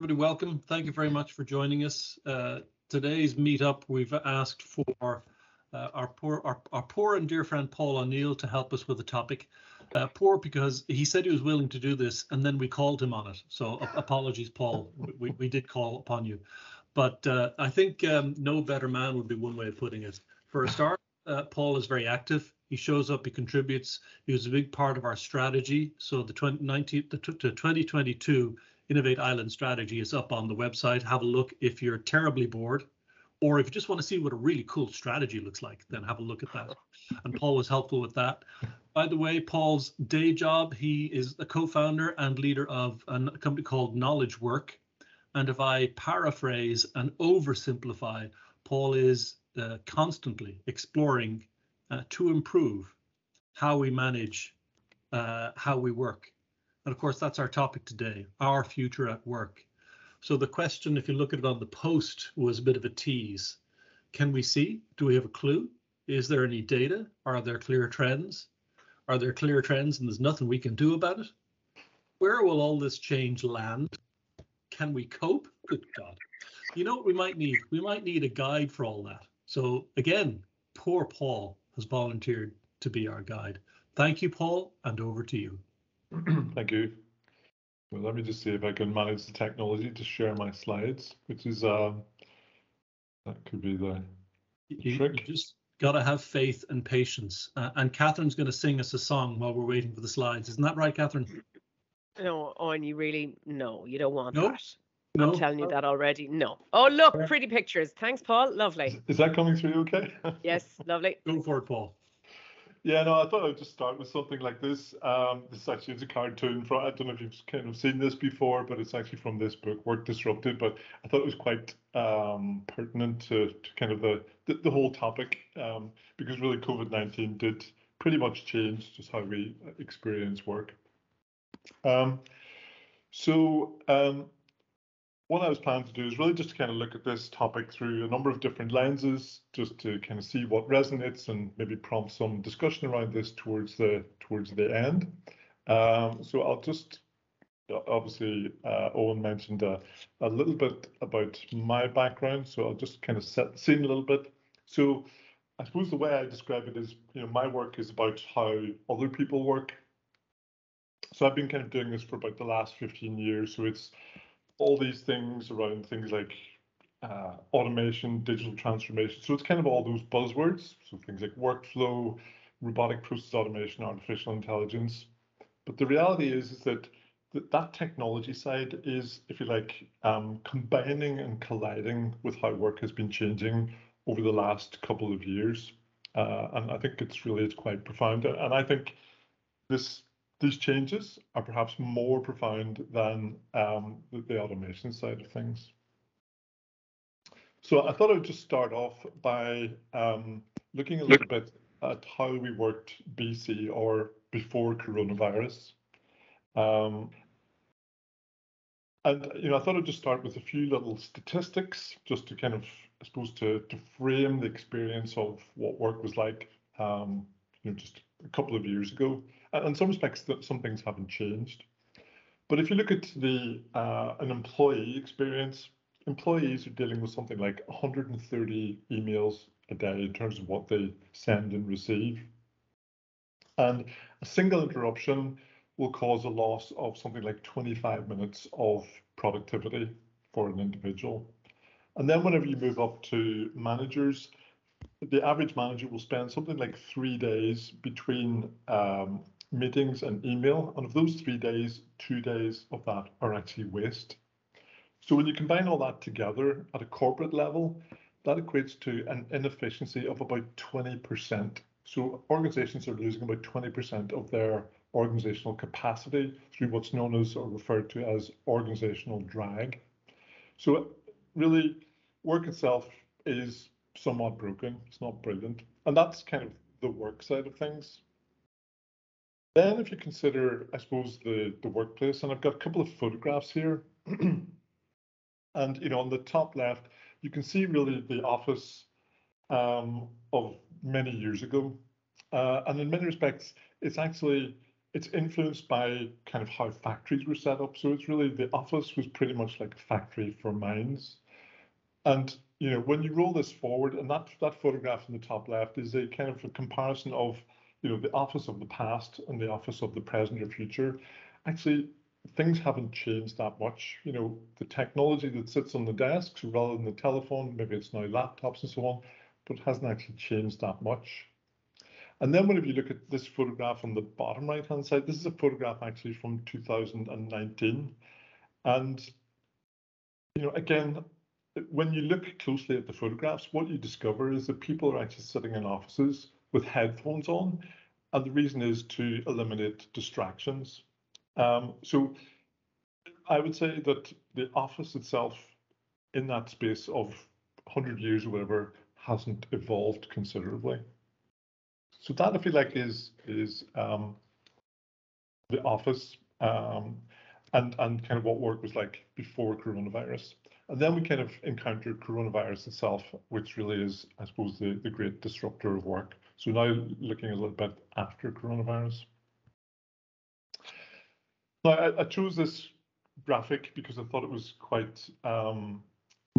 Everybody, welcome. Thank you very much for joining us. Today's meetup, we've asked for our poor and dear friend Paul O'Neill to help us with the topic. Poor because he said he was willing to do this, and then we called him on it. So apologies, Paul. We did call upon you, but I think no better man would be one way of putting it. For a start, Paul is very active. He shows up, he contributes. He was a big part of our strategy. So the 2022 Innovate Island strategy is up on the website. Have a look if you're terribly bored, or if you just want to see what a really cool strategy looks like, then have a look at that. And Paul was helpful with that. By the way, Paul's day job, he is a co-founder and leader of a company called NolijWork. And if I paraphrase and oversimplify, Paul is constantly exploring to improve how we manage, how we work. And of course, that's our topic today, our future at work. So the question, if you look at it on the post, was a bit of a tease. Can we see? Do we have a clue? Is there any data? Are there clear trends? Are there clear trends and there's nothing we can do about it? Where will all this change land? Can we cope? Good God. You know what we might need? We might need a guide for all that. So again, poor Paul has volunteered to be our guide. Thank you, Paul, and over to you. Thank you. Well, let me just see if I can manage the technology to share my slides, which is that could be the trick. You just got to have faith and patience. And Catherine's going to sing us a song while we're waiting for the slides. Isn't that right, Catherine? No, and you really, no, you don't want No? that. No? I'm telling you that already. No. Oh, look, pretty pictures. Thanks, Paul. Lovely. Is that coming through okay? Yes, lovely. Go for it, Paul. Yeah, no, I thought I'd just start with something like this. This actually is a cartoon from, I don't know if you've kind of seen this before, but it's actually from this book, Work Disrupted. But I thought it was quite pertinent to kind of the whole topic, because really COVID-19 did pretty much change just how we experience work. What I was planning to do is really just to kind of look at this topic through a number of different lenses, just to kind of see what resonates and maybe prompt some discussion around this towards the end. So I'll just, obviously, Owen mentioned a little bit about my background, so I'll just kind of set the scene a little bit. So I suppose the way I describe it is, my work is about how other people work. So I've been kind of doing this for about the last 15 years. So it's all these things around things like automation, digital transformation. So it's kind of all those buzzwords. So things like workflow, robotic process automation, artificial intelligence. But the reality is that that technology side is, if you like, combining and colliding with how work has been changing over the last couple of years. And I think it's quite profound. And I think these changes are perhaps more profound than the automation side of things. So I thought I would just start off by looking a little bit at how we worked BC, or before coronavirus. And I thought I'd just start with a few little statistics, just to kind of, I suppose, to frame the experience of what work was like, just a couple of years ago. And in some respects, some things haven't changed. But if you look at an employee experience, employees are dealing with something like 130 emails a day in terms of what they send and receive. And a single interruption will cause a loss of something like 25 minutes of productivity for an individual. And then whenever you move up to managers, the average manager will spend something like 3 days between meetings and email. And of those 3 days, 2 days of that are actually waste. So when you combine all that together at a corporate level, that equates to an inefficiency of about 20%. So organizations are losing about 20% of their organizational capacity through what's known as, or referred to as, organizational drag. So really, work itself is somewhat broken. It's not brilliant. And that's kind of the work side of things. Then if you consider, I suppose, the workplace, and I've got a couple of photographs here. And on the top left, you can see really the office of many years ago. And in many respects, it's actually it's influenced by kind of how factories were set up. So it's really, the office was pretty much like a factory for minds. And when you roll this forward, and that photograph in the top left is a kind of a comparison of the office of the past and the office of the present or future. Actually, things haven't changed that much. The technology that sits on the desk, so rather than the telephone, maybe it's now laptops and so on, but it hasn't actually changed that much. And then whenever you look at this photograph on the bottom right-hand side, this is a photograph actually from 2019. And, again, when you look closely at the photographs, what you discover is that people are actually sitting in offices with headphones on. And the reason is to eliminate distractions. So I would say that the office itself in that space of 100 years or whatever hasn't evolved considerably. So that, I feel like, is the office and kind of what work was like before coronavirus. And then we kind of encountered coronavirus itself, which really is, I suppose, the great disruptor of work. So now looking a little bit after coronavirus. Now, I chose this graphic because I thought it was quite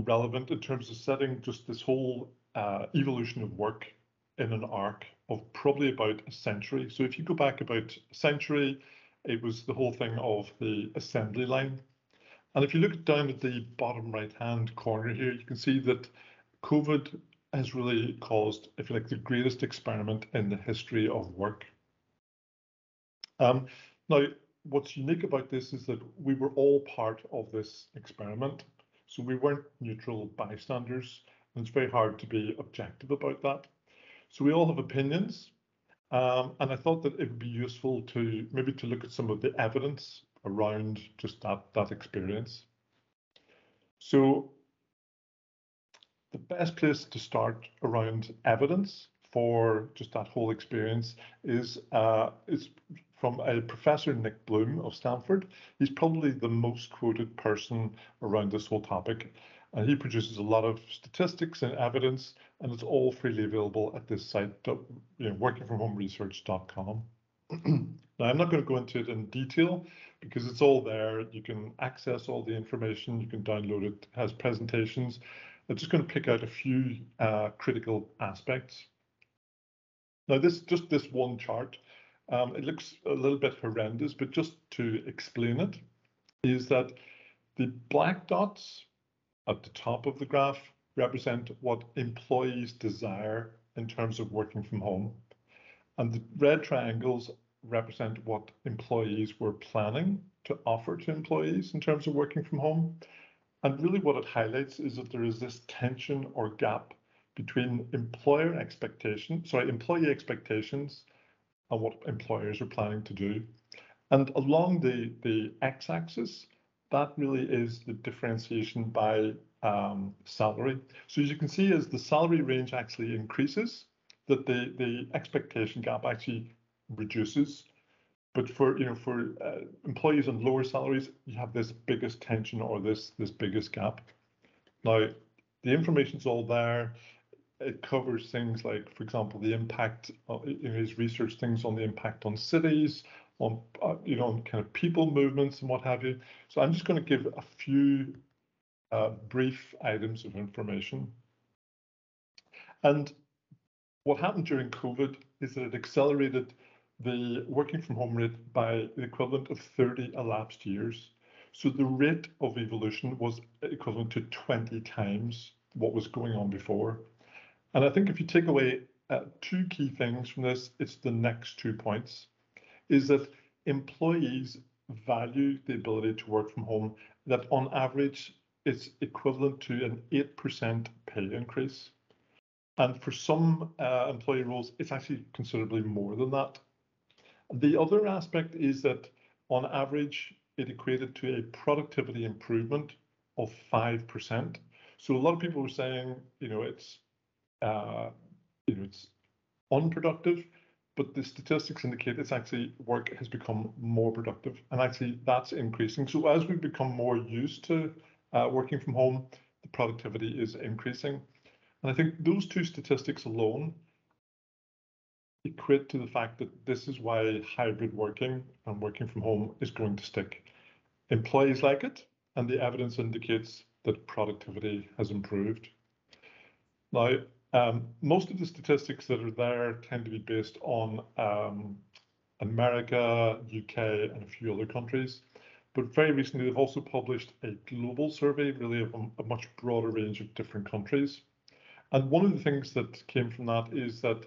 relevant in terms of setting just this whole evolution of work in an arc of probably about a century. So if you go back about a century, it was the whole thing of the assembly line. And if you look down at the bottom right-hand corner here, you can see that COVID has really caused, if you like, the greatest experiment in the history of work. Now, what's unique about this is that we were all part of this experiment. So we weren't neutral bystanders, and it's very hard to be objective about that. So we all have opinions, and I thought that it would be useful to maybe to look at some of the evidence around just that experience. So the best place to start around evidence for just that whole experience is from a Professor Nick Bloom of Stanford. He's probably the most quoted person around this whole topic. And he produces a lot of statistics and evidence, and it's all freely available at this site, workingfromhomeresearch.com. Now, I'm not going to go into it in detail because it's all there. You can access all the information. You can download it. It has presentations. I'm just going to pick out a few critical aspects. Now, this one chart, it looks a little bit horrendous, but just to explain it, is that the black dots at the top of the graph represent what employees desire in terms of working from home. And the red triangles represent what employees were planning to offer to employees in terms of working from home. And really what it highlights is that there is this tension or gap between employee expectations and what employers are planning to do. And along the x-axis, that really is the differentiation by salary. So as you can see, as the salary range actually increases, that the expectation gap actually reduces. But for employees on lower salaries, you have this biggest tension or this biggest gap. Now, the information's all there. It covers things like, for example, the impact. His research things on the impact on cities, on on kind of people movements and what have you. So I'm just going to give a few brief items of information. And what happened during COVID is that it accelerated the working from home rate by the equivalent of 30 elapsed years. So the rate of evolution was equivalent to 20 times what was going on before. And I think if you take away two key things from this, it's the next 2 points, is that employees value the ability to work from home, that on average, it's equivalent to an 8% pay increase. And for some employee roles, it's actually considerably more than that. The other aspect is that on average, it equated to a productivity improvement of 5%. So a lot of people were saying, it's unproductive, but the statistics indicate it's actually work has become more productive, and actually that's increasing. So as we become more used to working from home, the productivity is increasing. And I think those two statistics alone equate to the fact that this is why hybrid working and working from home is going to stick. Employees like it, and the evidence indicates that productivity has improved. Now, most of the statistics that are there tend to be based on America, UK, and a few other countries. But very recently, they've also published a global survey, really of a much broader range of different countries. And one of the things that came from that is that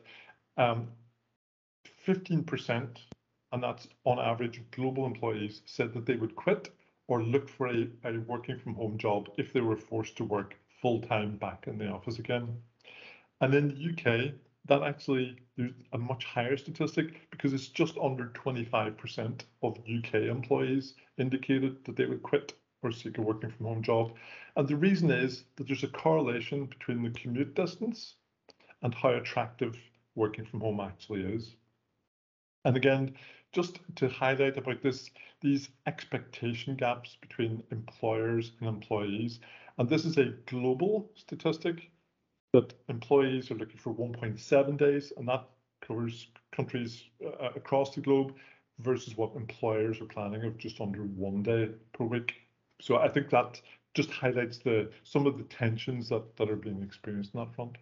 15%, and that's on average, global employees said that they would quit or look for a working from home job if they were forced to work full-time back in the office again. And in the UK, that actually, there's a much higher statistic because it's just under 25% of UK employees indicated that they would quit or seek a working from home job. And the reason is that there's a correlation between the commute distance and how attractive working from home actually is. And again, just to highlight about this, these expectation gaps between employers and employees, and this is a global statistic, that employees are looking for 1.7 days, and that covers countries across the globe, versus what employers are planning of just under 1 day per week. So I think that just highlights some of the tensions that are being experienced on that front.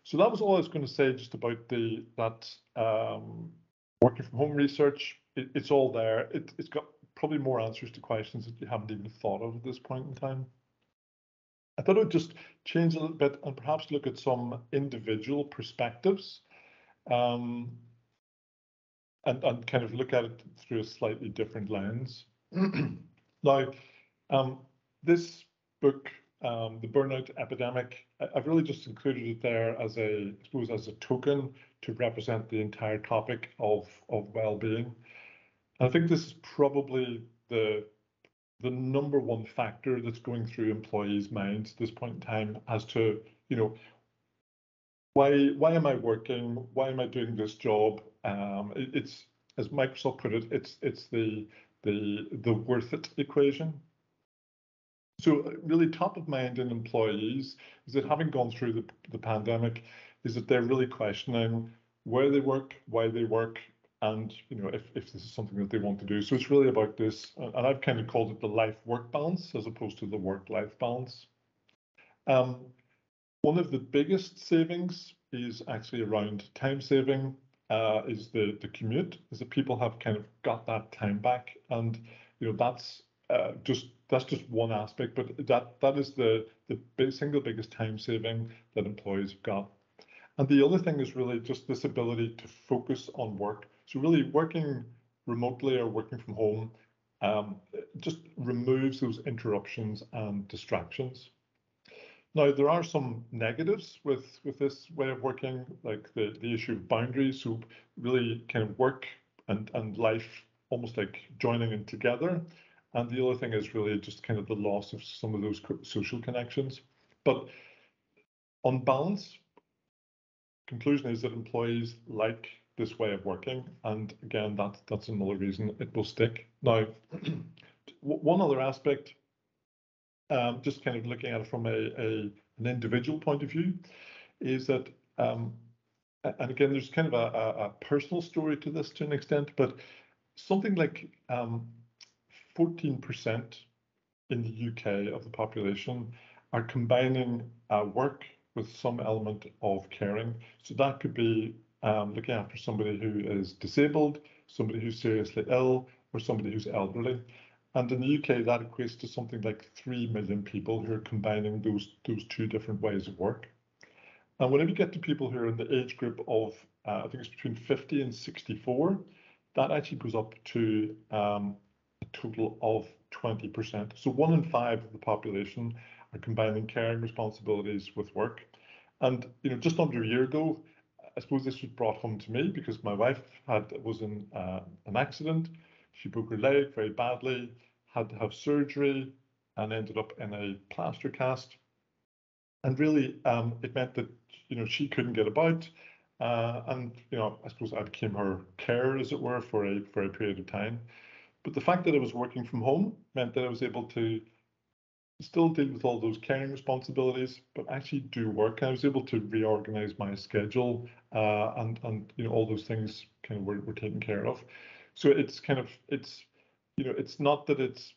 So that was all I was going to say just about that working from home research. It's all there. It's got probably more answers to questions that you haven't even thought of at this point in time. I thought I would just change a little bit and perhaps look at some individual perspectives and kind of look at it through a slightly different lens. Now, this book, The Burnout Epidemic, I've really just included it there as I suppose, as a token to represent the entire topic of well-being. I think this is probably the number one factor that's going through employees' minds at this point in time as to, why am I working? Why am I doing this job? It's, as Microsoft put it, it's the worth it equation. So really top of mind in employees is that, having gone through the pandemic, is that they're really questioning where they work, why they work, and if this is something that they want to do. So it's really about this, and I've kind of called it the life-work balance as opposed to the work-life balance. One of the biggest savings is actually around time saving, is the commute, is that people have kind of got that time back, and that's just one aspect, but that is the single biggest time saving that employees have got. And the other thing is really just this ability to focus on work. So really working remotely or working from home just removes those interruptions and distractions. Now, there are some negatives with this way of working, like the issue of boundaries. So really kind of work and life almost like joining in together. And the other thing is really just kind of the loss of some of those social connections. But on balance, conclusion is that employees like this way of working, and again, that's another reason it will stick. Now, one other aspect, just kind of looking at it from an individual point of view, is that, and again, there's kind of a personal story to this to an extent, but something like 14% in the UK of the population are combining work with some element of caring. So that could be looking after somebody who is disabled, somebody who's seriously ill, or somebody who's elderly. And in the UK, that equates to something like 3 million people who are combining those two different ways of work. And whenever you get to people who are in the age group of, I think it's between 50 and 64, that actually goes up to a total of 20%. So 1 in 5 of the population are combining caring responsibilities with work. And just under a year ago, I suppose this was brought home to me because my wife was in an accident. She broke her leg very badly, had to have surgery, and ended up in a plaster cast. And really, it meant that she couldn't get about, and I suppose I became her carer, as it were, for a period of time. But the fact that I was working from home meant that I was able to still deal with all those caring responsibilities, but actually do work. I was able to reorganize my schedule, and all those things kind of were taken care of. So it's kind of it's not that it's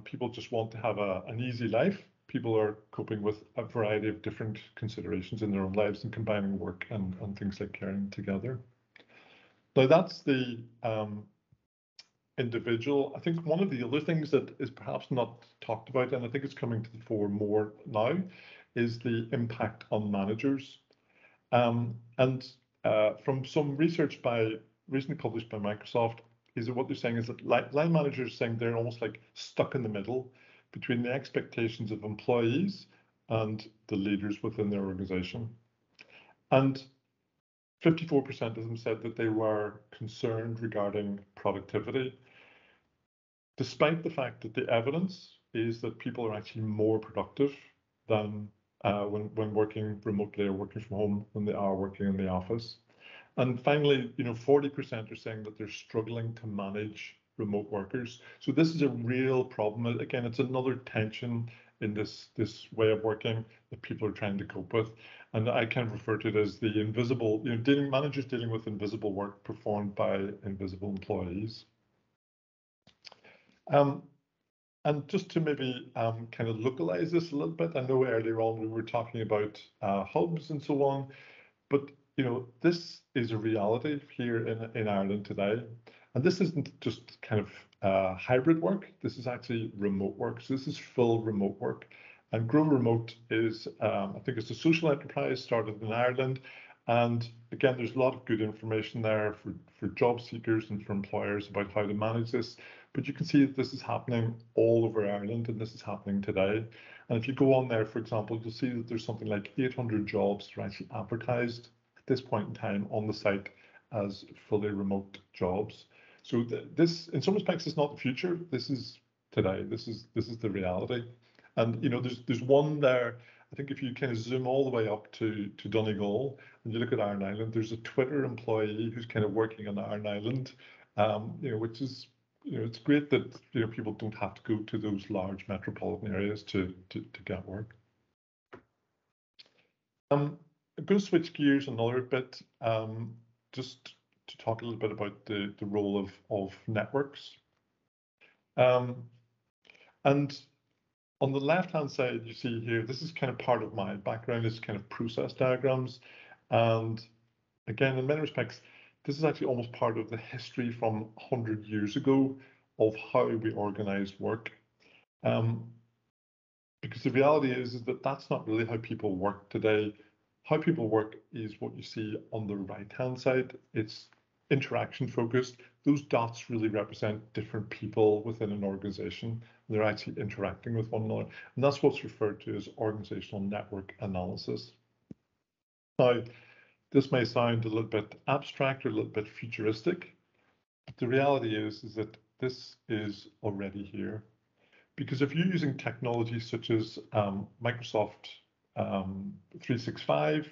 people just want to have an easy life. People are coping with a variety of different considerations in their own lives and combining work and things like caring together. Now that's the individual. I think one of the other things that is perhaps not talked about, and I think it's coming to the fore more now, is the impact on managers. From some research recently published by Microsoft, is that what they're saying is that line managers are saying they're almost like stuck in the middle between the expectations of employees and the leaders within their organization. And 54% of them said that they were concerned regarding productivity, despite the fact that the evidence is that people are actually more productive than when working remotely or working from home than they are working in the office. And finally, 40% are saying that they're struggling to manage remote workers. So this is a real problem. Again, it's another tension in this way of working that people are trying to cope with. And I kind of refer to it as the invisible, managers dealing with invisible work performed by invisible employees. And just to maybe kind of localize this a little bit, I know earlier on we were talking about hubs and so on, but this is a reality here in Ireland today. And this isn't just kind of hybrid work. This is actually remote work. So this is full remote work. And Grow Remote is, I think it's a social enterprise started in Ireland. And again, there's a lot of good information there for job seekers and for employers about how to manage this. But you can see that this is happening all over Ireland, and this is happening today. And if you go on there, for example, you'll see that there's something like 800 jobs that are actually advertised at this point in time on the site as fully remote jobs. So this, in some respects, is not the future. This is today. This is the reality. And there's one there. I think if you kind of zoom all the way up to Donegal and you look at Iron Island, there's a Twitter employee who's kind of working on Iron Island, which is, it's great that people don't have to go to those large metropolitan areas to get work. I'm going to switch gears another bit, just to talk a little bit about the role of networks. And on the left-hand side, you see here, this is kind of part of my background, is kind of process diagrams. And again, in many respects, this is actually almost part of the history from 100 years ago of how we organize work. Because the reality is that that's not really how people work today. How people work is what you see on the right-hand side. It's interaction focused. Those dots really represent different people within an organization. They're actually interacting with one another. And that's what's referred to as organizational network analysis. Now, this may sound a little bit abstract or a little bit futuristic, but the reality is that this is already here. Because if you're using technology such as Microsoft 365,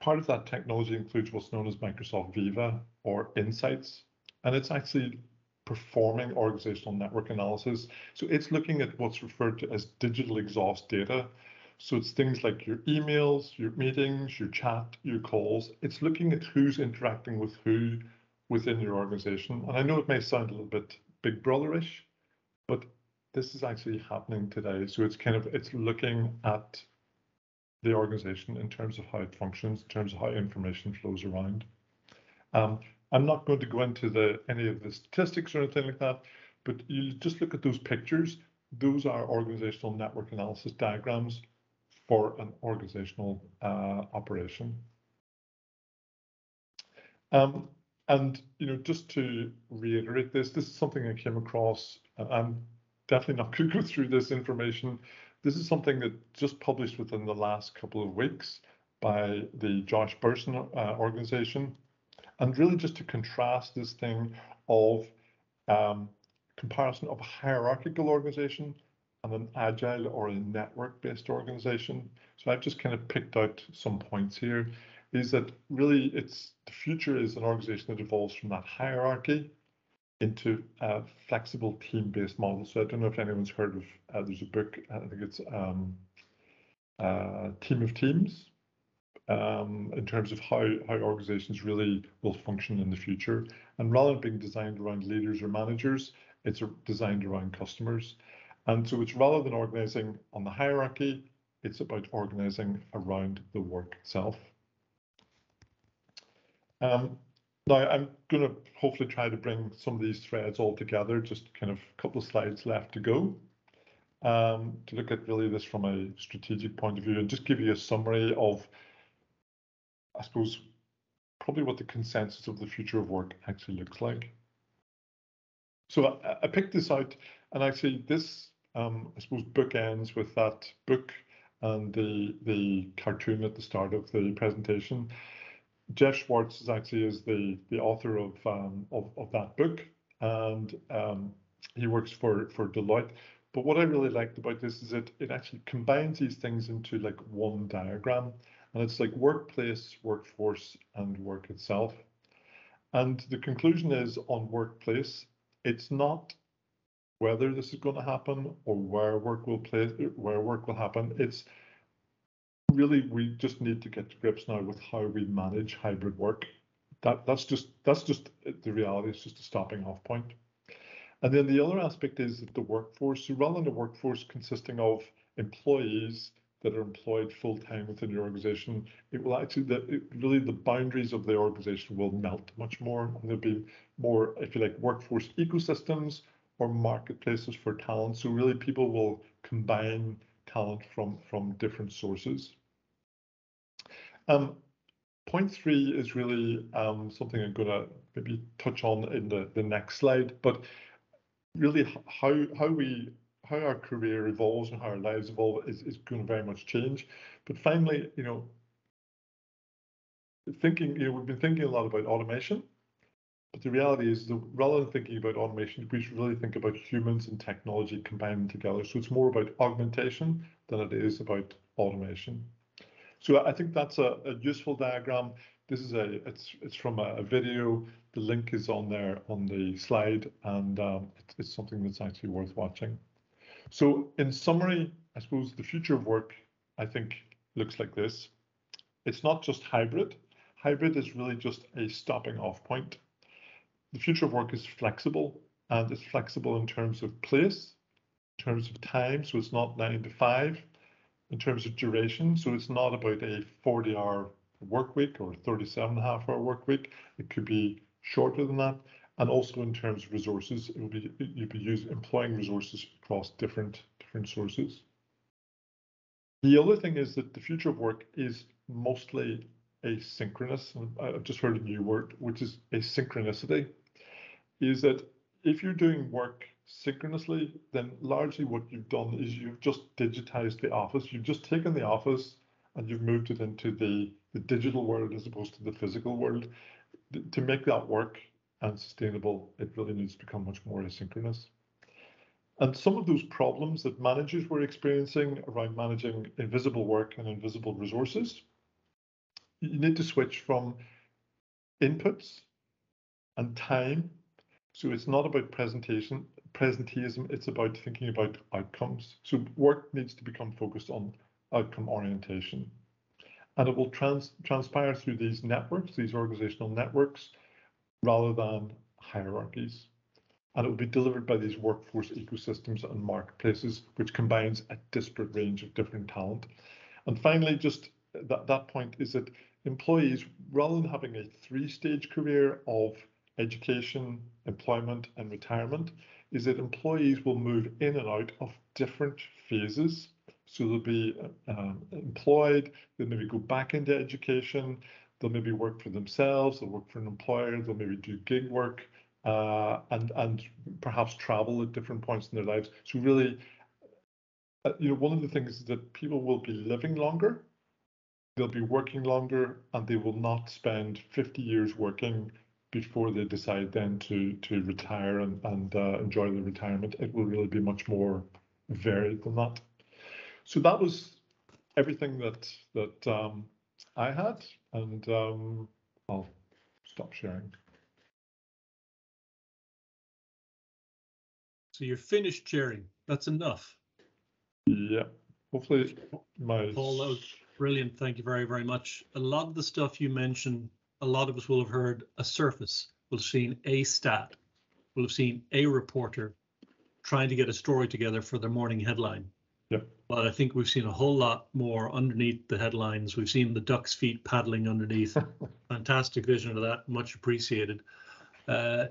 part of that technology includes what's known as Microsoft Viva or Insights, and it's actually performing organizational network analysis. So it's looking at what's referred to as digital exhaust data. So it's things like your emails, your meetings, your chat, your calls. It's looking at who's interacting with who within your organization. And I know it may sound a little bit Big Brother-ish, but this is actually happening today. So it's looking at the organization in terms of how it functions, in terms of how information flows around. I'm not going to go into any of the statistics or anything like that, but you just look at those pictures. Those are organizational network analysis diagrams for an organizational operation. And just to reiterate this is something I came across. I'm definitely not going to go through this information. This is something that just published within the last couple of weeks by the Josh Bersin organization. And really just to contrast this thing of comparison of a hierarchical organization and an agile or a network-based organization. So I've just kind of picked out some points here, is that really the future is an organization that evolves from that hierarchy into a flexible team-based model. So I don't know if anyone's heard of, there's a book, I think it's Team of Teams, in terms of how organizations really will function in the future. And rather than being designed around leaders or managers, it's designed around customers. And so it's rather than organizing on the hierarchy, it's about organizing around the work itself. Now, I'm going to hopefully try to bring some of these threads all together, just kind of a couple of slides left to go, to look at really this from a strategic point of view and just give you a summary of, I suppose, probably what the consensus of the future of work actually looks like. So I picked this out, and actually this, I suppose, bookends with that book and the cartoon at the start of the presentation. Jeff Schwartz is the author of that book, and he works for Deloitte. But what I really liked about this is it actually combines these things into like one diagram, and it's like workplace, workforce, and work itself. And the conclusion is on workplace, it's not whether this is going to happen or where work will happen. It's really, we just need to get to grips now with how we manage hybrid work. That's just the reality. It's just a stopping off point. And then the other aspect is that the workforce, so rather than a workforce consisting of employees that are employed full-time within your organization, it will actually, really the boundaries of the organization will melt much more. And there'll be more, if you like, workforce ecosystems or marketplaces for talent. So really people will combine talent from different sources. Point 3 is really something I'm going to maybe touch on in the next slide, but really how our career evolves and how our lives evolve is going to very much change. But finally, we've been thinking a lot about automation, but the reality is that rather than thinking about automation, we should really think about humans and technology combined together. So it's more about augmentation than it is about automation. So I think that's a useful diagram. This is it's from a video. The link is on there on the slide, and it's something that's actually worth watching. So in summary, I suppose the future of work, I think, looks like this. It's not just hybrid. Hybrid is really just a stopping off point. The future of work is flexible, and it's flexible in terms of place, in terms of time. So it's not 9 to 5. In terms of duration, so it's not about a 40-hour work week or 37.5-hour work week. It could be shorter than that. And also in terms of resources, it will be you'll be employing resources across different sources. The other thing is that the future of work is mostly asynchronous. And I've just heard a new word, which is asynchronicity. Is that if you're doing work synchronously, then largely what you've done is you've just digitized the office. You've just taken the office and you've moved it into the digital world as opposed to the physical world. To make that work and sustainable, it really needs to become much more asynchronous. And some of those problems that managers were experiencing around managing invisible work and invisible resources, you need to switch from inputs and time. So it's not about presenteeism, it's about thinking about outcomes. So work needs to become focused on outcome orientation. And it will transpire through these networks, these organizational networks, rather than hierarchies. And it will be delivered by these workforce ecosystems and marketplaces, which combines a disparate range of different talent. And finally, just that point is that employees, rather than having a 3-stage career of education, employment, and retirement, is that employees will move in and out of different phases. So they'll be employed, they'll maybe go back into education, they'll maybe work for themselves, they'll work for an employer, they'll maybe do gig work, and perhaps travel at different points in their lives. So really, one of the things is that people will be living longer, they'll be working longer, and they will not spend 50 years working before they decide then to retire and enjoy their retirement. It will really be much more varied than that. So that was everything that I had, and I'll stop sharing. So you're finished sharing. That's enough. Yeah. Hopefully Paul, that was brilliant. Thank you very, very much. A lot of the stuff you mentioned, a lot of us will have heard a surface. We'll have seen a stat. We'll have seen a reporter trying to get a story together for their morning headline. Yep. But I think we've seen a whole lot more underneath the headlines. We've seen the duck's feet paddling underneath. Fantastic vision of that. Much appreciated.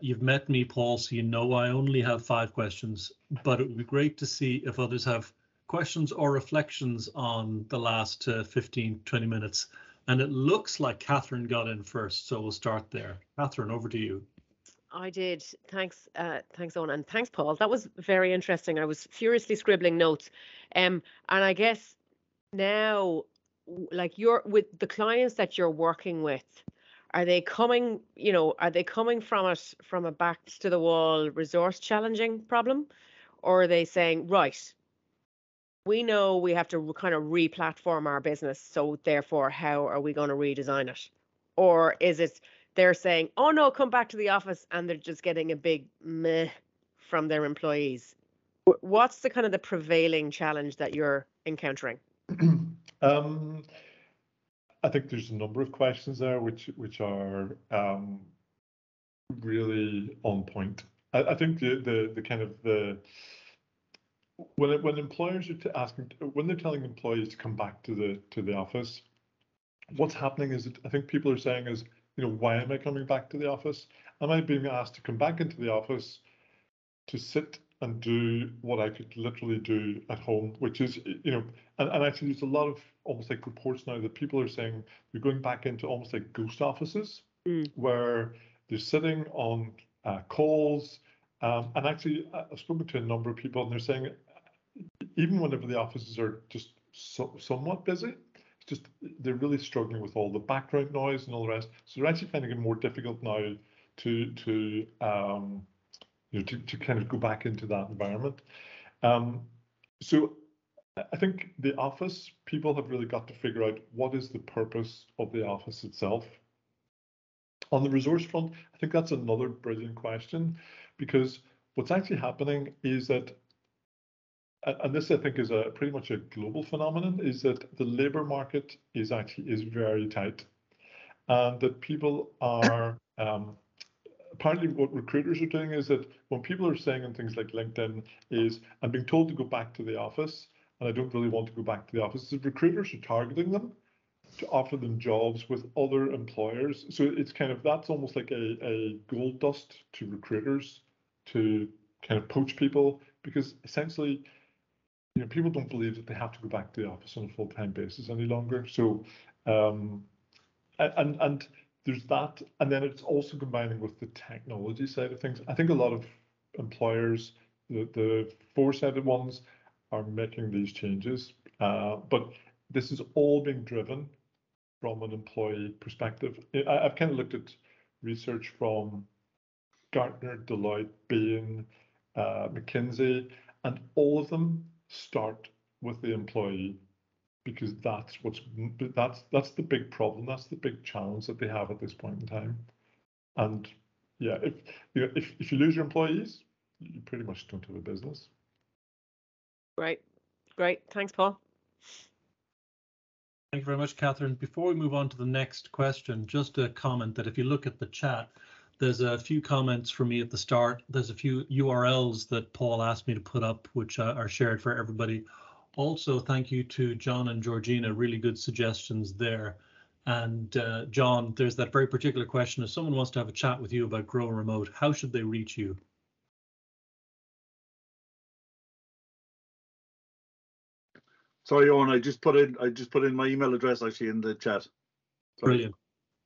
You've met me, Paul, so you know I only have 5 questions, but it would be great to see if others have questions or reflections on the last 15, 20 minutes. And it looks like Catherine got in first, so we'll start there. Catherine, over to you. I did. Thanks, Owen, and thanks, Paul. That was very interesting. I was furiously scribbling notes. And I guess now, like you're with the clients that you're working with, are they coming from it from a backs to the wall resource challenging problem? Or are they saying, right, we know we have to kind of re-platform our business, so therefore, how are we going to redesign it? Or is it they're saying, oh no, come back to the office, and they're just getting a big meh from their employees? What's the kind of the prevailing challenge that you're encountering? I think there's a number of questions there which are really on point. I think the kind of the when employers are when they're telling employees to come back to the office, what's happening is I think people are saying is, why am I coming back to the office? Am I being asked to come back into the office to sit and do what I could literally do at home, which is, and actually there's a lot of almost like reports now that people are saying they're going back into almost like ghost offices where they're sitting on calls. And actually, I've spoken to a number of people and they're saying even whenever the offices are just somewhat busy, it's just they're really struggling with all the background noise and all the rest. So they're actually finding it more difficult now to kind of go back into that environment. So I think the office, people have really got to figure out what is the purpose of the office itself. On the resource front, I think that's another brilliant question, because what's actually happening is that, and this I think is pretty much a global phenomenon, is that the labor market is very tight, and that people are apparently what recruiters are doing is that when people are saying in things like LinkedIn is, I'm being told to go back to the office and I don't really want to go back to the office, the recruiters are targeting them to offer them jobs with other employers. So it's kind of, that's almost like a gold dust to recruiters to kind of poach people, because essentially, people don't believe that they have to go back to the office on a full-time basis any longer. So, and there's that, and then it's also combining with the technology side of things. I think a lot of employers, the four-sided ones, are making these changes, but this is all being driven from an employee perspective. I've kind of looked at research from Gartner, Deloitte, Bain, McKinsey, and all of them start with the employee, because that's the big problem. That's the big challenge that they have at this point in time. And yeah, if you lose your employees, you pretty much don't have a business. Great. Thanks, Paul. Thank you very much, Catherine. Before we move on to the next question, just a comment that if you look at the chat, there's a few comments from me at the start. There's a few URLs that Paul asked me to put up, which are shared for everybody. Also, thank you to John and Georgina, really good suggestions there. And John, there's that very particular question. If someone wants to have a chat with you about Grow Remote, how should they reach you? Sorry, Owen, I just put in my email address actually in the chat. Sorry. Brilliant.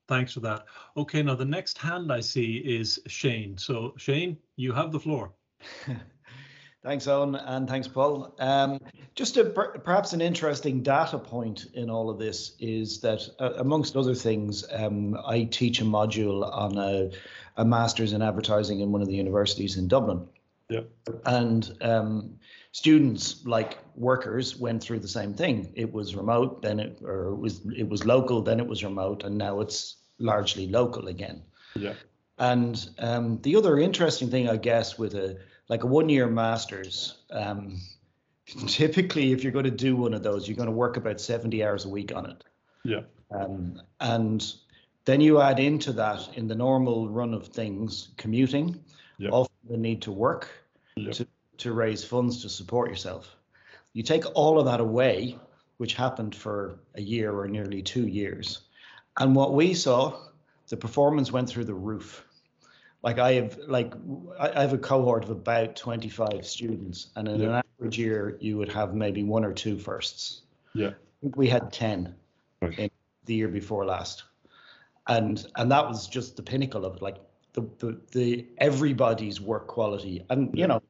Thanks for that. Okay, now the next hand I see is Shane. So Shane, you have the floor. Thanks, Owen, and thanks, Paul. Just perhaps an interesting data point in all of this is that, amongst other things, I teach a module on a master's in advertising in one of the universities in Dublin. Yeah. And students, like workers, went through the same thing. It was remote, then it was local, then it was remote, and now it's largely local again. Yeah. And the other interesting thing, I guess, with like a 1-year master's, typically if you're going to do one of those, you're going to work about 70 hours a week on it. Yeah. And then you add into that, in the normal run of things, commuting, Yeah. often the need to work to raise funds to support yourself. You take all of that away, which happened for a year or nearly 2 years. And what we saw, the performance went through the roof. Like I have a cohort of about 25 students, and in an average year, you would have maybe 1 or 2 firsts. Yeah. I think we had 10 in the year before last. And that was just the pinnacle of it, like the everybody's work quality. And you know,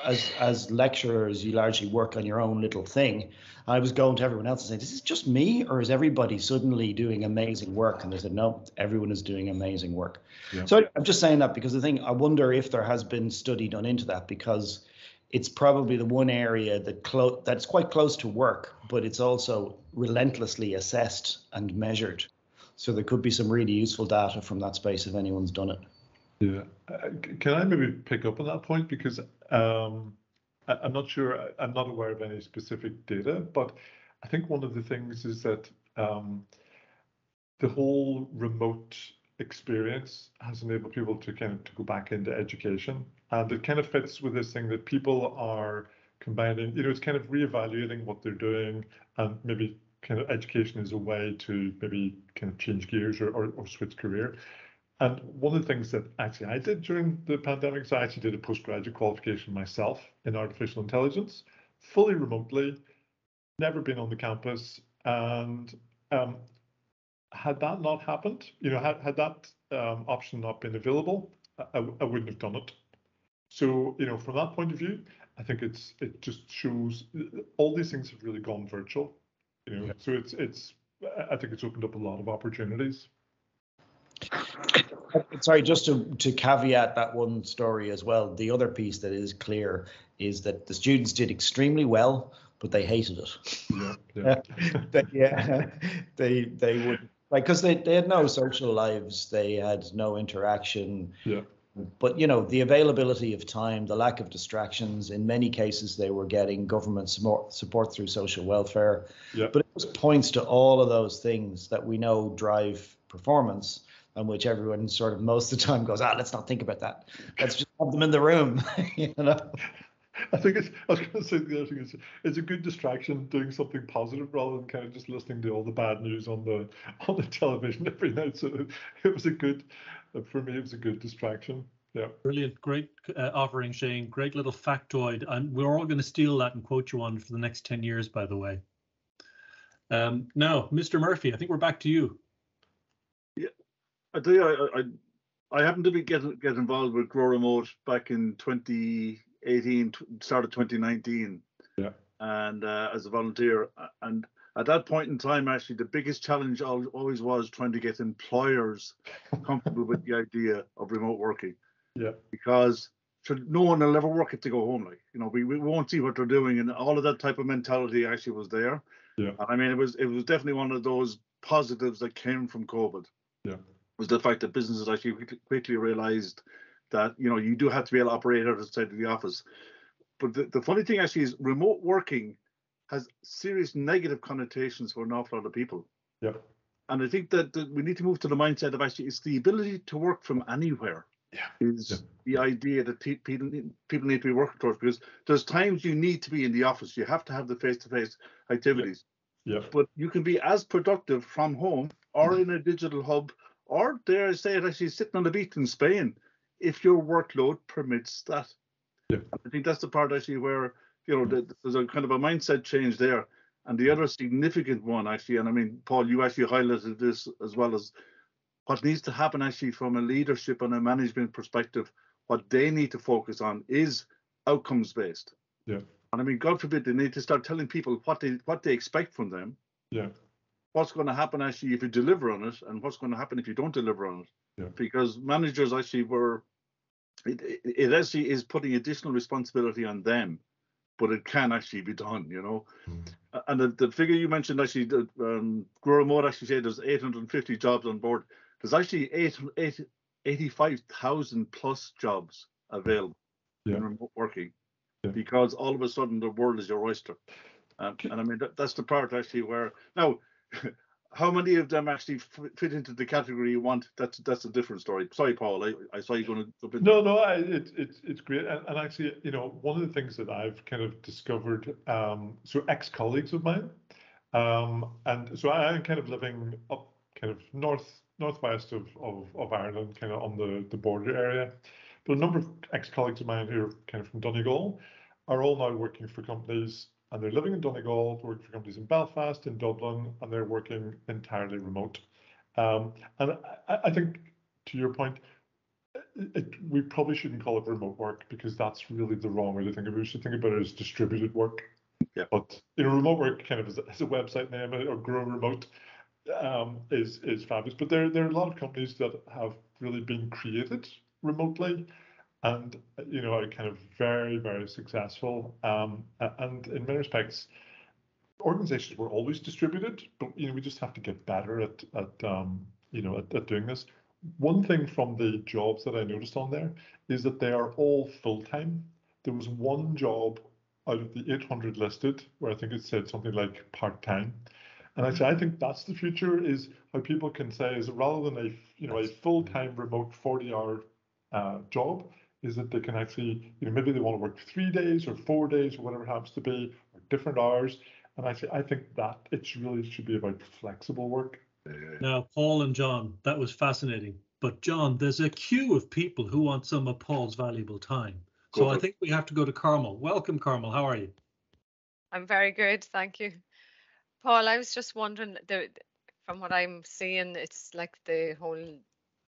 as lecturers, you largely work on your own little thing. I was going to everyone else and saying, "This is just me, or is everybody suddenly doing amazing work?" And they said, "No, everyone is doing amazing work." Yeah. So I'm just saying that because I wonder if there has been study done into that, because it's probably the one area that's quite close to work, but it's also relentlessly assessed and measured. So there could be some really useful data from that space if anyone's done it. Yeah. Can I maybe pick up on that point? Because I'm not sure, I'm not aware of any specific data, but I think one of the things is that the whole remote experience has enabled people to to go back into education. And it kind of fits with this thing that people are combining, it's kind of reevaluating what they're doing, and maybe kind of education is a way to maybe kind of change gears or switch career. And one of the things that actually I did during the pandemic, so I actually did a postgraduate qualification myself in artificial intelligence, fully remotely, never been on the campus. And had that not happened, had that option not been available, I wouldn't have done it. So, from that point of view, I think it just shows all these things have really gone virtual. So I think it's opened up a lot of opportunities. Sorry, just to caveat that one story as well, the other piece that is clear is that the students did extremely well, but they hated it. They would, like, because they had no social lives, they had no interaction. Yeah. But the availability of time, the lack of distractions, in many cases they were getting government support through social welfare. Yeah. But it just points to all of those things that we know drive performance, and which everyone sort of most of the time goes, let's not think about that. Let's just have them in the room. I think I was going to say the other thing is it's a good distraction, doing something positive rather than kind of just listening to all the bad news on the television every night. So it was for me, it was a good distraction. Yeah. Brilliant. Great offering, Shane. Great little factoid. And we're all going to steal that and quote you on for the next 10 years, by the way. Now, Mr. Murphy, I think we're back to you. Yeah, I tell you, I happened to get involved with Grow Remote back in 2018, start of 2019. Yeah. And as a volunteer, and at that point in time, actually, the biggest challenge always was trying to get employers comfortable with the idea of remote working. Yeah. Because no one will ever work if they go home. Like, we won't see what they're doing, and all of that type of mentality actually was there. Yeah. And I mean, it was definitely one of those positives that came from COVID. Yeah. Was the fact that businesses actually quickly realized that you do have to be able to operate outside of the office. But the funny thing actually is remote working has serious negative connotations for an awful lot of people. Yeah. And I think that we need to move to the mindset of actually it's the ability to work from anywhere. Yeah. Is the idea that people need to be working towards, because there's times you need to be in the office. You have to have the face-to-face activities. Yeah. But you can be as productive from home or in a digital hub, or dare I say it, actually sitting on the beach in Spain, if your workload permits that. Yeah. I think that's the part actually where there's a kind of a mindset change there. And the other significant one actually, and I mean, Paul, you actually highlighted this as well, as what needs to happen actually from a leadership and a management perspective. What they need to focus on is outcomes based. Yeah. And I mean, God forbid, they need to start telling people what they expect from them. Yeah. What's going to happen actually if you deliver on it, and what's going to happen if you don't deliver on it. Yeah. Because managers actually it actually is putting additional responsibility on them, but it can actually be done, And the figure you mentioned actually, Grow Remote actually said there's 850 jobs on board. There's actually 85,000 plus jobs available. in remote working, because all of a sudden the world is your oyster. And I mean, that's the part actually where now, how many of them actually fit into the category you want? That's a different story. Sorry, Paul, I saw you going to jump in. No, it's great. And actually, one of the things that I've kind of discovered, so ex-colleagues of mine, and so I'm kind of living up kind of northwest of Ireland, kind of on the border area. But a number of ex-colleagues of mine who are kind of from Donegal are all now working for companies, and they're living in Donegal, working for companies in Belfast, in Dublin, and they're working entirely remote. And I think, to your point, we probably shouldn't call it remote work, because that's really the wrong way to think of it. We should think about it as distributed work. Yeah. But remote work kind of as a website name, or Grow Remote, is fabulous. But there are a lot of companies that have really been created remotely, and are kind of very, very successful. And in many respects, organizations were always distributed, but we just have to get better at doing this. One thing from the jobs that I noticed on there is that they are all full-time. There was one job out of the 800 listed where I think it said something like part-time. And actually, I think that's the future, is how people can say, is rather than a full-time remote 40-hour job, is that they can actually, maybe they want to work 3 days or 4 days or whatever it happens to be, or different hours. And actually, I think that it really should be about flexible work. Now, Paul and John, that was fascinating. But John, there's a queue of people who want some of Paul's valuable time. So I think we have to go to Carmel. Welcome, Carmel. How are you? I'm very good, thank you. Paul, I was just wondering, from what I'm seeing, it's like the whole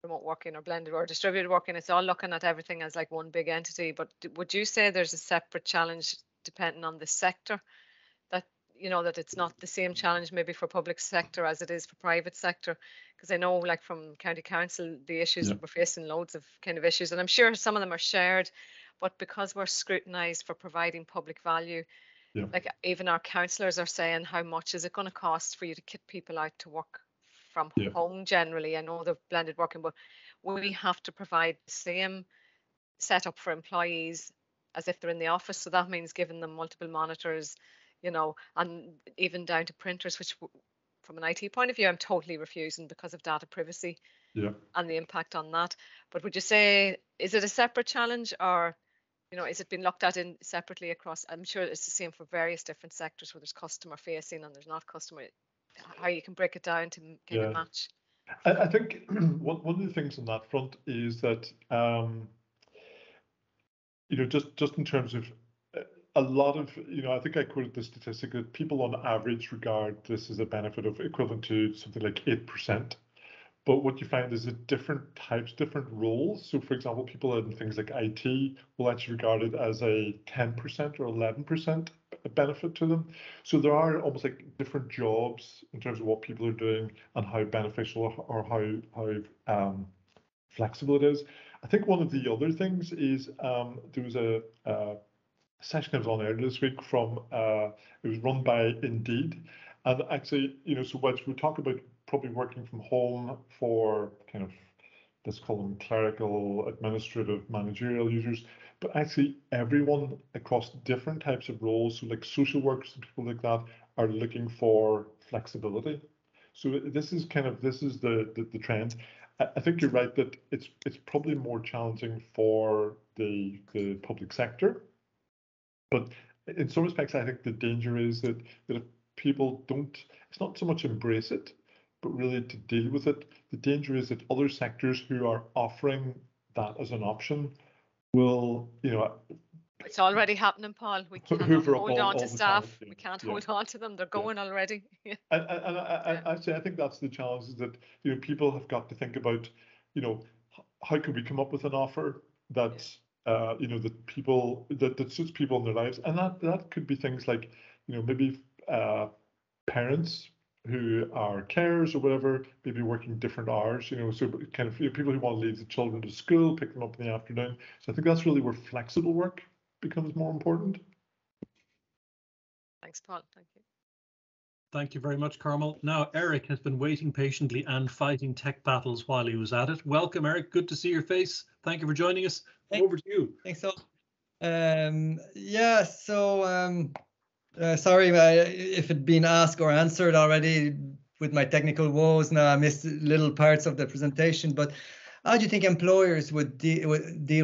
remote working or blended or distributed working, it's all looking at everything as like one big entity. But would you say there's a separate challenge depending on the sector? That it's not the same challenge maybe for public sector as it is for private sector, because I know, like from county council, the issues that we're facing, loads of kind of issues, and I'm sure some of them are shared, but because we're scrutinized for providing public value, like even our councillors are saying, how much is it going to cost for you to get people out to work from home generally? I know they're blended working, but we have to provide the same setup for employees as if they're in the office. So that means giving them multiple monitors, and even down to printers, which from an IT point of view, I'm totally refusing because of data privacy and the impact on that. But would you say, is it a separate challenge, or, is it been looked at separately across? I'm sure it's the same for various different sectors where there's customer facing and there's not customer, how you can break it down to kind of match. I think one of the things on that front is that, just in terms of a lot of, I think I quoted the statistic that people on average regard this as a benefit of equivalent to something like 8%. But what you find is that different types, different roles. So, for example, people in things like IT will actually regard it as a 10% or 11% benefit to them. So there are almost like different jobs in terms of what people are doing and how beneficial or how flexible it is. I think one of the other things is there was a session that was on earlier this week from, it was run by Indeed. And actually, so once we talk about probably working from home for kind of, let's call them clerical, administrative, managerial users, but actually everyone across different types of roles, so like social workers and people like that, are looking for flexibility. So this is the trend. I think you're right that it's probably more challenging for the public sector. But in some respects, I think the danger is that if people don't, it's not so much embrace it, but really to deal with it. The danger is that other sectors who are offering that as an option will, it's already happening, Paul. We can't hold on to staff. We can't hold on to them. They're going already. And actually, I think that's the challenge, is that people have got to think about, how can we come up with an offer that that suits people in their lives, and that could be things like, maybe parents who are carers or whatever, maybe working different hours, so kind of people who want to leave the children to school, pick them up in the afternoon. So I think that's really where flexible work becomes more important. Thanks, Paul. Thank you. Thank you very much, Carmel. Now, Eric has been waiting patiently and fighting tech battles while he was at it. Welcome, Eric. Good to see your face. Thank you for joining us. Over to you. Thanks, so. Yeah, so sorry if it'd been asked or answered already with my technical woes. Now I missed little parts of the presentation, but how do you think employers would deal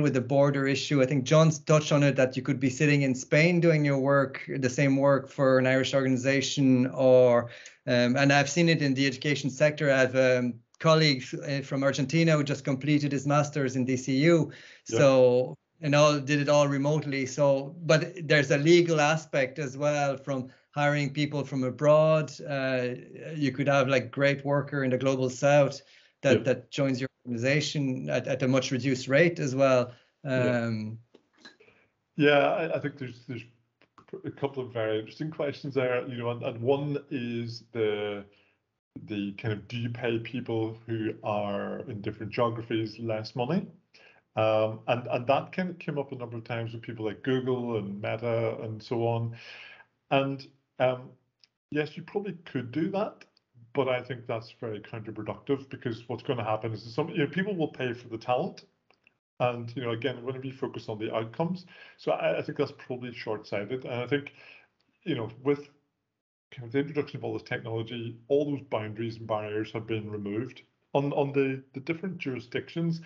with the border issue? I think John's touched on it, that you could be sitting in Spain doing your work, the same work for an Irish organization, or and I've seen it in the education sector. I have colleagues from Argentina who just completed his master's in DCU, so did it all remotely. So, but there's a legal aspect as well from hiring people from abroad. You could have like great worker in the global south that joins your organization at a much reduced rate as well. I think there's a couple of very interesting questions there, and one is the kind of, do you pay people who are in different geographies less money? And that kind of came up a number of times with people like Google and Meta and so on. And yes, you probably could do that, but I think that's very counterproductive, because what's going to happen is people will pay for the talent, and again, we're going to be focused on the outcomes. So I think that's probably short-sighted. And I think with kind of the introduction of all this technology, all those boundaries and barriers have been removed on the different jurisdictions.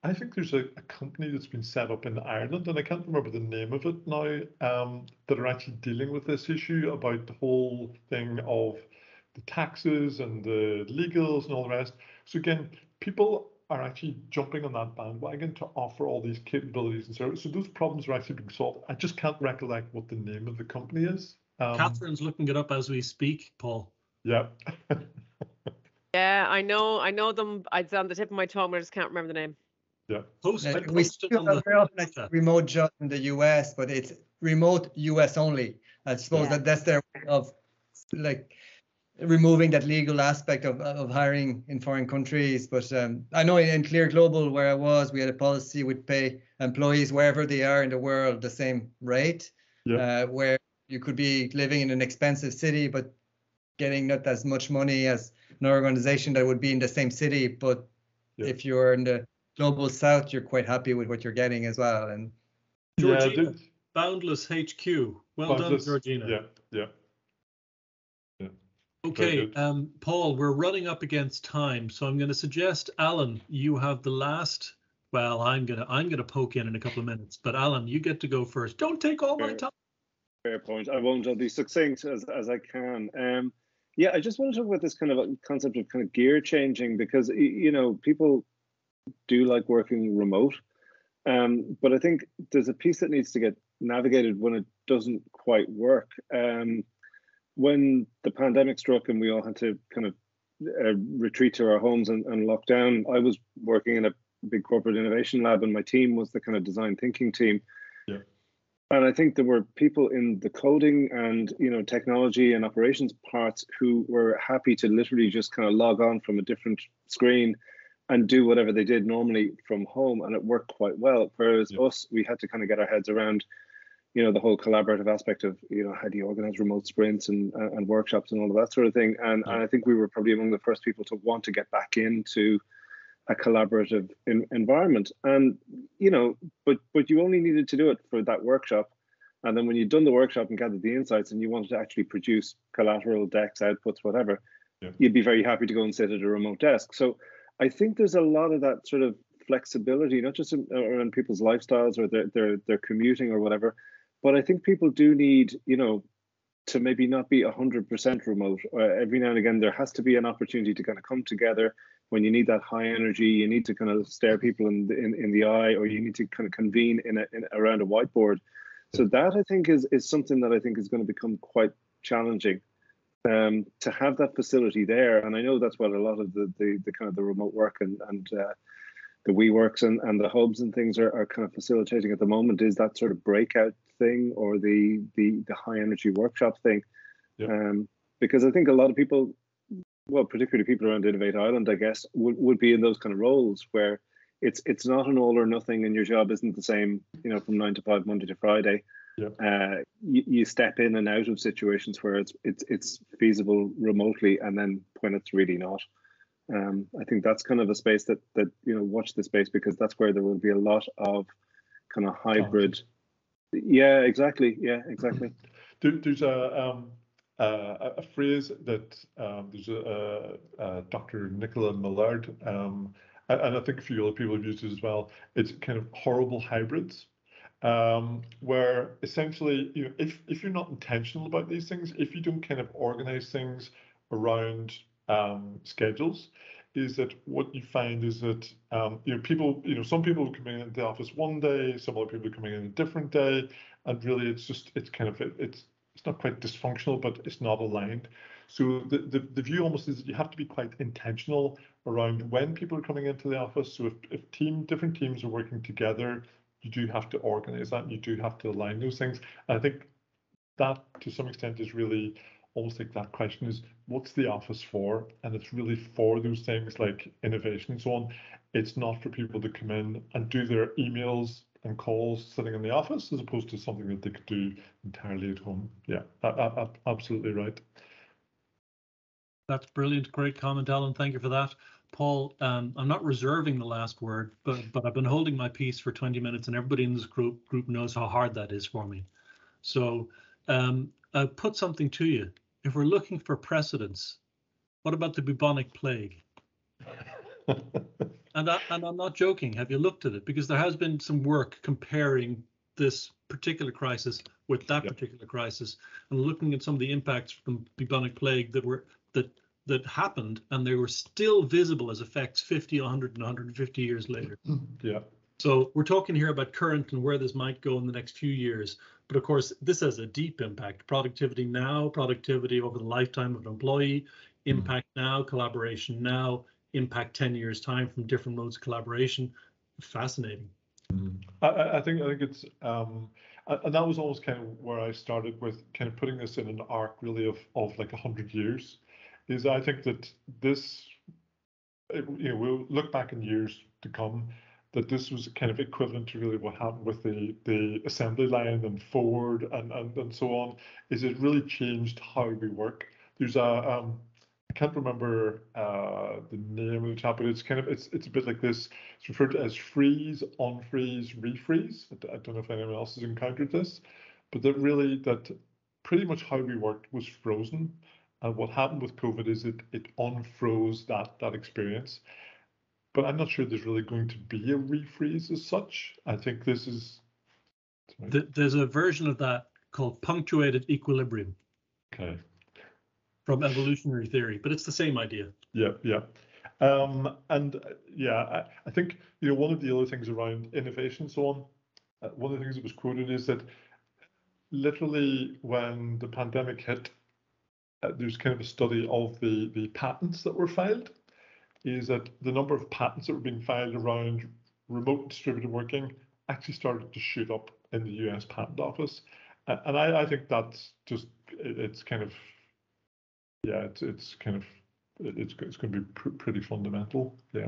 I think there's a company that's been set up in Ireland, and I can't remember the name of it now, that are actually dealing with this issue about the whole thing of the taxes and the legals and all the rest. So again, people are actually jumping on that bandwagon to offer all these capabilities and services. So those problems are actually being solved. I just can't recollect what the name of the company is. Catherine's looking it up as we speak, Paul. Yeah. Yeah, I know them. It's on the tip of my tongue, but I just can't remember the name. Yeah. We still have very often remote jobs in the US, but it's remote US only. I suppose that's their way of like removing that legal aspect of hiring in foreign countries. But I know in Clear Global, where I was, we had a policy we'd pay employees wherever they are in the world the same rate, where you could be living in an expensive city but getting not as much money as an organization that would be in the same city. But if you're in the global south, you're quite happy with what you're getting as well. And Georgina, Boundless HQ. Well done, Georgina. Yeah. Okay, Paul, we're running up against time, so I'm going to suggest, Alan, you have the last. Well, I'm gonna poke in a couple of minutes, but Alan, you get to go first. Don't take all my time. Fair point. I won't. I'll be succinct as I can. I just want to talk about this kind of concept of kind of gear changing, because people do like working remote, but I think there's a piece that needs to get navigated when it doesn't quite work. When the pandemic struck and we all had to kind of retreat to our homes and lock down, I was working in a big corporate innovation lab, and my team was the kind of design thinking team. Yeah. And I think there were people in the coding and technology and operations parts who were happy to literally just kind of log on from a different screen and do whatever they did normally from home, and it worked quite well. Whereas us, we had to kind of get our heads around, the whole collaborative aspect of, how do you organize remote sprints and workshops and all of that sort of thing. And I think we were probably among the first people to want to get back into a collaborative environment. And, but you only needed to do it for that workshop. And then when you'd done the workshop and gathered the insights and you wanted to actually produce collateral, decks, outputs, whatever, you'd be very happy to go and sit at a remote desk. So I think there's a lot of that sort of flexibility, not just around people's lifestyles or their commuting or whatever, but I think people do need, to maybe not be 100% remote. Every now and again, there has to be an opportunity to kind of come together when you need that high energy. You need to kind of stare people in the eye, or you need to kind of convene around a whiteboard. So that, I think, is something that I think is going to become quite challenging, to have that facility there. And I know that's what a lot of the kind of the remote work and the WeWorks and the hubs and things are kind of facilitating at the moment, is that sort of breakout thing, or the high energy workshop thing. Because I think a lot of people, well, particularly people around Innovate Island, I guess, would be in those kind of roles where it's not an all or nothing, and your job isn't the same, from 9 to 5, Monday to Friday. You step in and out of situations where it's feasible remotely, and then when it's really not. I think that's kind of a space that watch the space, because that's where there will be a lot of kind of hybrid Yeah, exactly. Yeah, exactly. There's a phrase that there's a Dr. Nicola Millard, and I think a few other people have used it as well. It's kind of horrible hybrids, where essentially, if you're not intentional about these things, if you don't kind of organize things around schedules, is that what you find is that people, some people are coming into the office one day, some other people are coming in a different day, and really it's not quite dysfunctional, but it's not aligned. So the view almost is that you have to be quite intentional around when people are coming into the office. So if different teams are working together, you do have to organize that, and you do have to align those things. And I think that to some extent is really almost like that question is, what's the office for? And it's really for those things like innovation and so on. It's not for people to come in and do their emails and calls sitting in the office, as opposed to something that they could do entirely at home. Yeah, absolutely right. That's brilliant. Great comment, Alan. Thank you for that. Paul, I'm not reserving the last word, but I've been holding my peace for 20 minutes, and everybody in this group knows how hard that is for me. So I'll put something to you. If we're looking for precedents, what about the Bubonic Plague? And I'm not joking. Have you looked at it? Because there has been some work comparing this particular crisis with that particular crisis, and looking at some of the impacts from Bubonic Plague that happened, and they were still visible as effects 50, 100, and 150 years later. Yeah. So we're talking here about current and where this might go in the next few years. But of course, this has a deep impact. Productivity now, productivity over the lifetime of an employee, impact now, collaboration now, impact 10 years time from different modes of collaboration. Fascinating. I think it's and that was always kind of where I started with kind of putting this in an arc really of like 100 years. Is I think that this, we'll look back in years to come, that this was kind of equivalent to really what happened with the assembly line and Ford and so on. Is it really changed how we work? There's I can't remember the name of the chap, but it's kind of it's a bit like this. It's referred to as freeze, unfreeze, refreeze. I don't know if anyone else has encountered this, but that pretty much how we worked was frozen. And what happened with COVID is it unfroze that experience. But I'm not sure there's really going to be a refreeze as such. I think this is. There's a version of that called punctuated equilibrium. Okay. From evolutionary theory, but it's the same idea. Yeah. And yeah, I think one of the other things around innovation and so on, one of the things that was quoted is that literally when the pandemic hit, there's kind of a study of the patents that were filed, is that the number of patents that were being filed around remote distributed working actually started to shoot up in the US Patent Office. And I think that's just, it's kind of, yeah, it's going to be pretty fundamental. Yeah.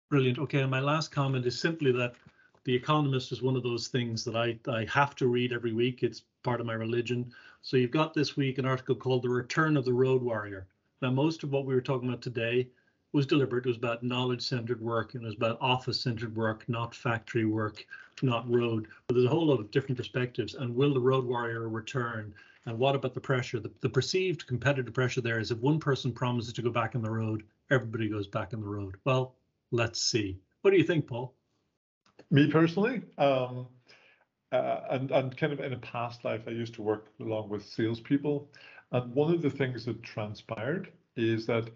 Brilliant. Okay, and my last comment is simply that The Economist is one of those things that I have to read every week. It's part of my religion. So you've got this week an article called The Return of the Road Warrior. Now, most of what we were talking about today was deliberate. It was about knowledge-centered work, and it was about office-centered work, not factory work, not road. But there's a whole lot of different perspectives. And will the road warrior return? And what about the pressure? The perceived competitive pressure there is if one person promises to go back on the road, everybody goes back on the road. Well, let's see. What do you think, Paul? Me personally, and kind of in a past life, I used to work along with salespeople. And one of the things that transpired is that,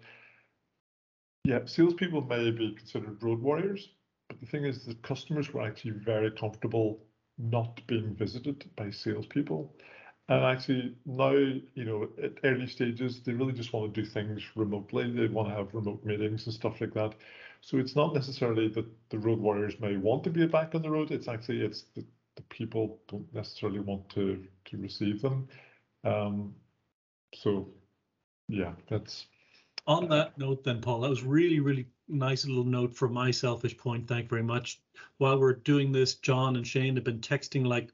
yeah, salespeople may be considered road warriors, but the thing is that customers were actually very comfortable not being visited by salespeople. And actually now, at early stages, they really just want to do things remotely. They want to have remote meetings and stuff like that. So it's not necessarily that the road warriors may want to be back on the road. It's actually, it's the people don't necessarily want to receive them. So yeah, that's. On that note then, Paul, that was really, really nice little note from my selfish point. Thank you very much. While we're doing this, John and Shane have been texting like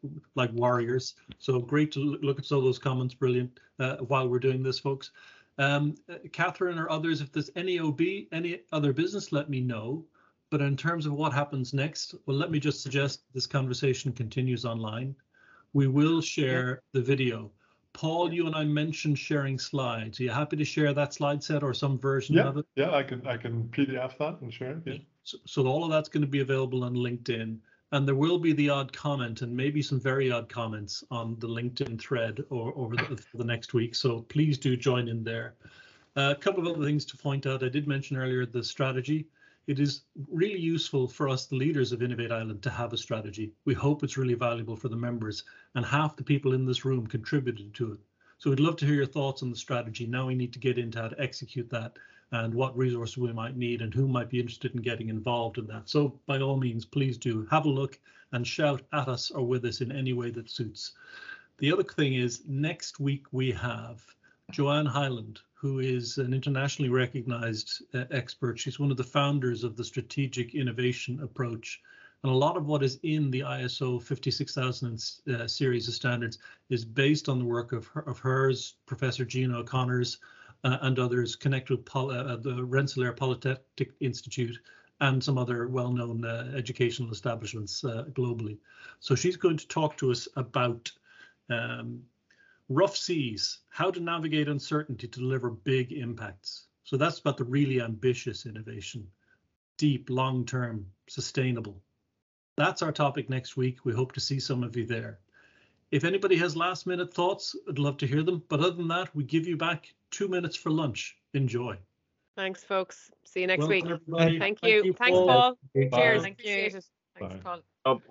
warriors. So great to look at some of those comments. Brilliant. While we're doing this, folks. Catherine or others, if there's any other business, let me know. But in terms of what happens next, well, let me just suggest this conversation continues online. We will share the video. Paul, you and I mentioned sharing slides. Are you happy to share that slide set or some version of it? Yeah, I can PDF that and share it. Yeah. So all of that's going to be available on LinkedIn, and there will be the odd comment and maybe some very odd comments on the LinkedIn thread or over the next week. So please do join in there. A couple of other things to point out. I did mention earlier the strategy. It is really useful for us, the leaders of Innovate Island, to have a strategy. We hope it's really valuable for the members, and half the people in this room contributed to it. So we'd love to hear your thoughts on the strategy. Now we need to get into how to execute that and what resources we might need and who might be interested in getting involved in that. So by all means, please do have a look and shout at us or with us in any way that suits. The other thing is, next week we have Joanne Hyland, who is an internationally recognized expert. She's one of the founders of the strategic innovation approach. And a lot of what is in the ISO 56000 series of standards is based on the work of hers, Professor Gina O'Connor's, and others connected with the Rensselaer Polytechnic Institute and some other well-known educational establishments globally. So she's going to talk to us about rough seas, how to navigate uncertainty to deliver big impacts. So that's about the really ambitious innovation, deep, long-term, sustainable. That's our topic next week. We hope to see some of you there. If anybody has last-minute thoughts, I'd love to hear them. But other than that, we give you back 2 minutes for lunch. Enjoy. Thanks, folks. See you next Well week. done, everybody. Thank you. Thanks, Paul. Paul. Bye. Cheers. Thank you. Appreciate it. Thanks, Bye. Paul.